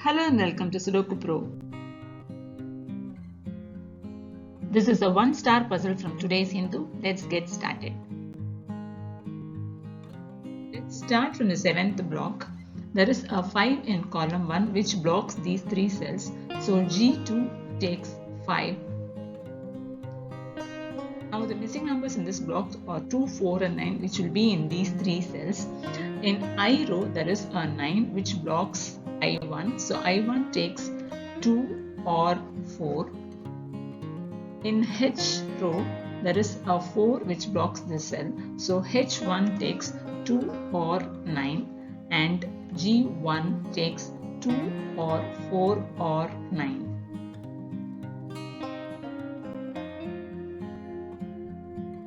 Hello and welcome to Sudoku Pro. This is a one-star puzzle from today's Hindu. Let's get started. Let's start from the 7th block. There is a 5 in column 1 which blocks these 3 cells. So G2 takes 5. Now the missing numbers in this block are 2, 4 and 9 which will be in these 3 cells. In I row there is a 9 which blocks I1. So I1 takes 2 or 4. In H row there is a 4 which blocks this cell. So H1 takes 2 or 9 and G1 takes 2 or 4 or 9.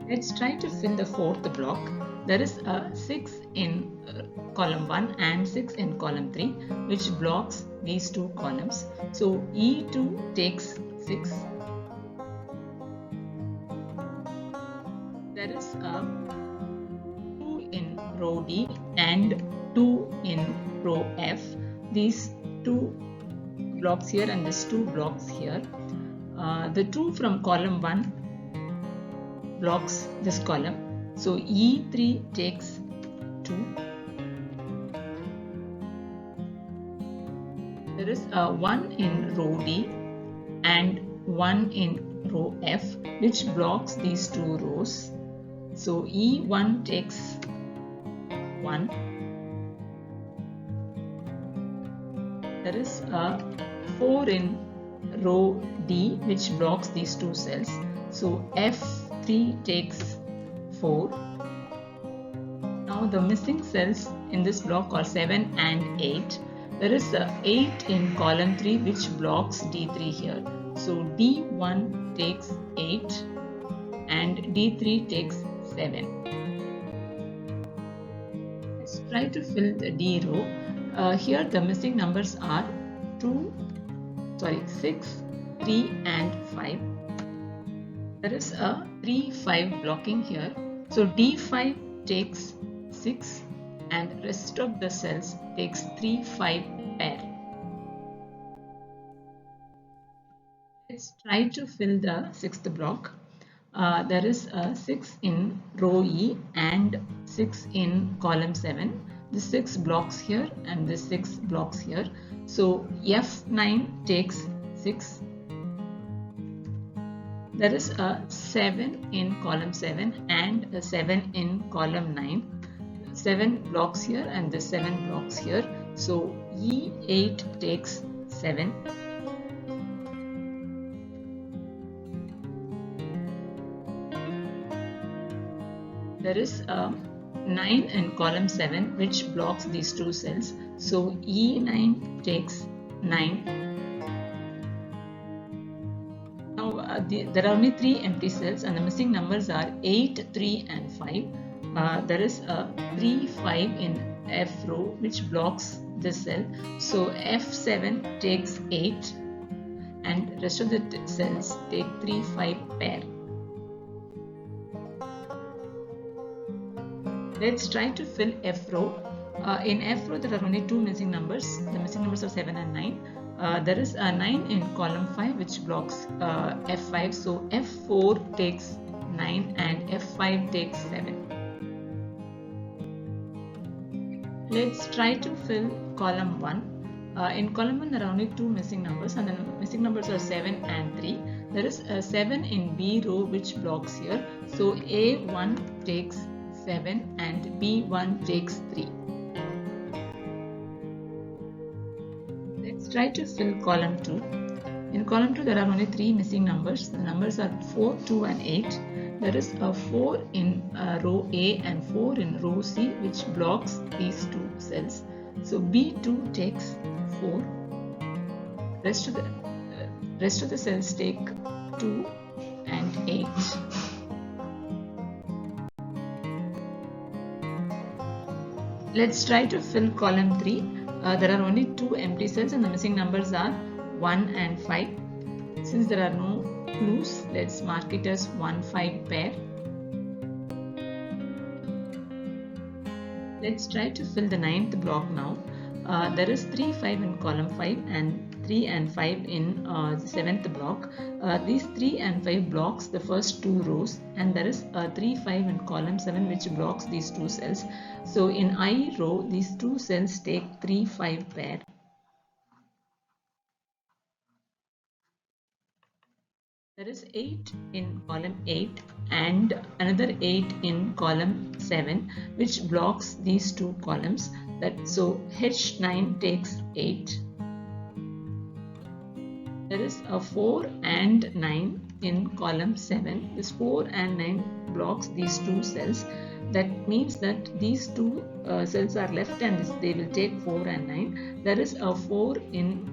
Let's try to fill the 4th block. There is a 6 in column 1 and 6 in column 3 which blocks these 2 columns. So E2 takes 6. There is a 2 in row D and 2 in row F. These 2 blocks here and this 2 blocks here. The 2 from column 1 blocks this column. So E3 takes 2. There is a 1 in row D and 1 in row F which blocks these 2 rows. So E1 takes 1. There is a 4 in row D which blocks these 2 cells. So F3 takes 4. Now the missing cells in this block are 7 and 8. There is a 8 in column 3 which blocks D3 here. So D1 takes 8 and D3 takes 7. Let's try to fill the D row. Here the missing numbers are 6, 3 and 5. There is a 3, 5 blocking here. So D5 takes 6 and rest of the cells takes 3, 5 pair. Let's try to fill the 6th block. There is a 6 in row E and 6 in column 7. The 6 blocks here and the 6 blocks here. So F9 takes 6. There is a 7 in column 7 and a 7 in column 9. 7 blocks here and the 7 blocks here. So E8 takes 7. There is a 9 in column 7 which blocks these 2 cells. So E9 takes 9. There are only 3 empty cells and the missing numbers are 8, 3 and 5. There is a 3, 5 in F row which blocks this cell. So F7 takes 8 and rest of the cells take 3, 5 pair. Let's try to fill F row. In F row there are only 2 missing numbers. The missing numbers are 7 and 9. There is a 9 in column 5 which blocks F5. So F4 takes 9 and F5 takes 7. Let's try to fill column 1. In column 1 there are only 2 missing numbers and the missing numbers are 7 and 3. There is a 7 in B row which blocks here. So A1 takes 7 and B1 takes 3. Let's try to fill column 2. In column 2 there are only 3 missing numbers. The numbers are 4, 2 and 8. There is a 4 in row A and 4 in row C which blocks these 2 cells. So B2 takes 4. Rest of the cells take 2 and 8. Let's try to fill column 3. There are only 2 empty cells and the missing numbers are 1 and 5. Since there are no clues, let's mark it as 1, 5 pair. Let's try to fill the 9th block now. there is 3, 5 in column 5 and 3 and 5 in the 7th block. These 3 and 5 blocks the first 2 rows, and there is 3, 5 in column 7 which blocks these 2 cells. So in I row, these 2 cells take 3, 5 pair. There is 8 in column 8 and another 8 in column 7 which blocks these 2 columns. So H9 takes 8. There is a 4 and 9 in column 7. This 4 and 9 blocks these 2 cells. That means that these 2 cells are left and they will take 4 and 9. There is a 4 in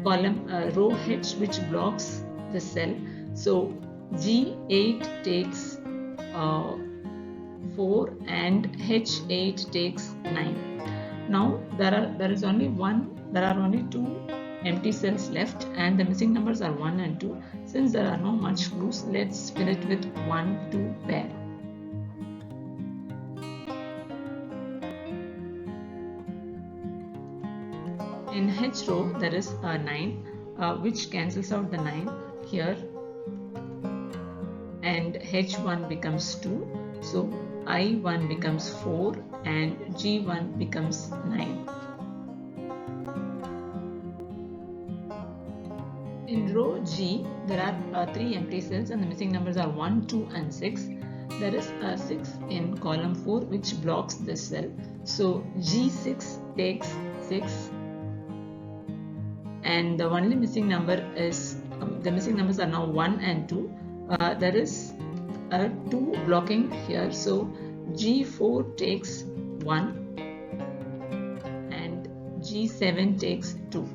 column row H which blocks the cell. So G8 takes 4 and H8 takes 9. Now there are only 2 empty cells left and the missing numbers are 1 and 2. Since there are no much clues, let's fill it with 1, 2 pair. In H row there is a 9 which cancels out the 9 here, and H1 becomes 2. So I1 becomes 4 and G1 becomes 9. In row G, there are 3 empty cells and the missing numbers are 1, 2 and 6. There is a 6 in column 4 which blocks this cell. So G6 takes 6 and the only missing number is, the missing numbers are now 1 and 2. There is a 2 blocking here. So G4 takes 1 and G7 takes 2.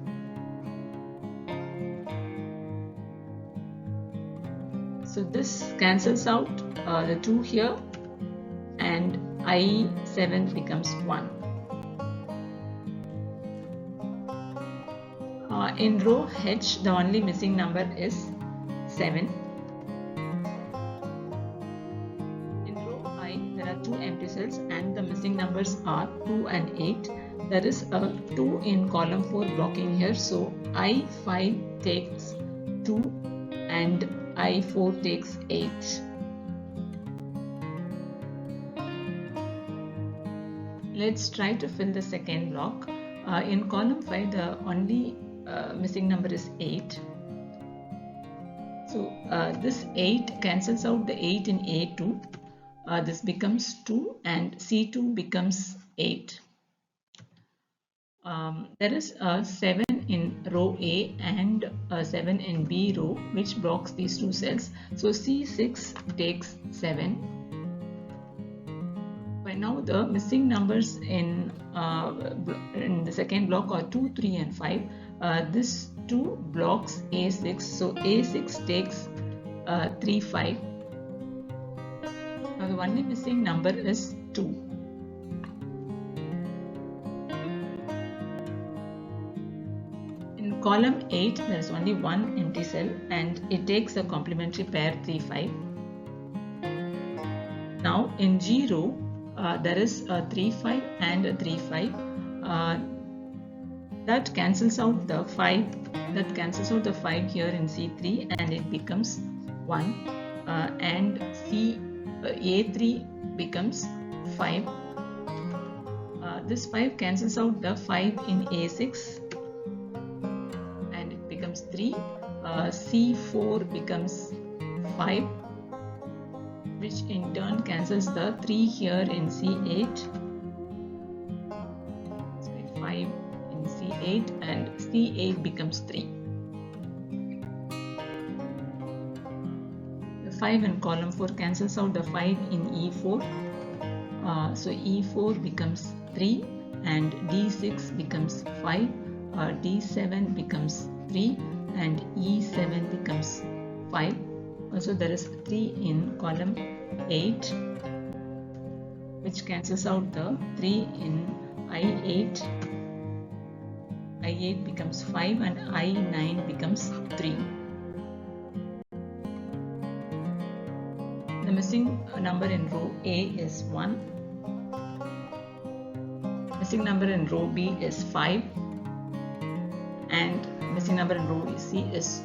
So this cancels out the 2 here and I7 becomes 1. In row H, the only missing number is 7. In row I, there are 2 empty cells and the missing numbers are 2 and 8. There is a 2 in column 4 blocking here. So I5 takes 2 and I4 takes 8. Let's try to fill the second block. In column 5, the only missing number is 8. So this 8 cancels out the 8 in A2. This becomes 2 and C2 becomes 8. There is a 7 in row A and a 7 in B row which blocks these 2 cells. So C6 takes 7. By now the missing numbers in the second block are 2, 3 and 5. This 2 blocks A6. So A6 takes 3, 5. Now the only missing number is 2. In column 8, there is only one empty cell and it takes a complementary pair 3, 5. Now in G row, there is a 3, 5 and a 3, 5. That cancels out the 5. That cancels out the 5 here in C3 and it becomes 1. And A3 becomes 5. This 5 cancels out the 5 in A6 and it becomes 3. C4 becomes 5, which in turn cancels the 3 here in C8. So 5 in C8 and C8 becomes 3. The 5 in column 4 cancels out the 5 in E4. So E4 becomes 3 and D6 becomes 5. D7 becomes 3 and E7 becomes 5. Also there is 3 in column 8 which cancels out the 3 in I8. I8 becomes 5 and I9 becomes 3. The missing number in row A is 1. The missing number in row B is 5 and missing number in row C is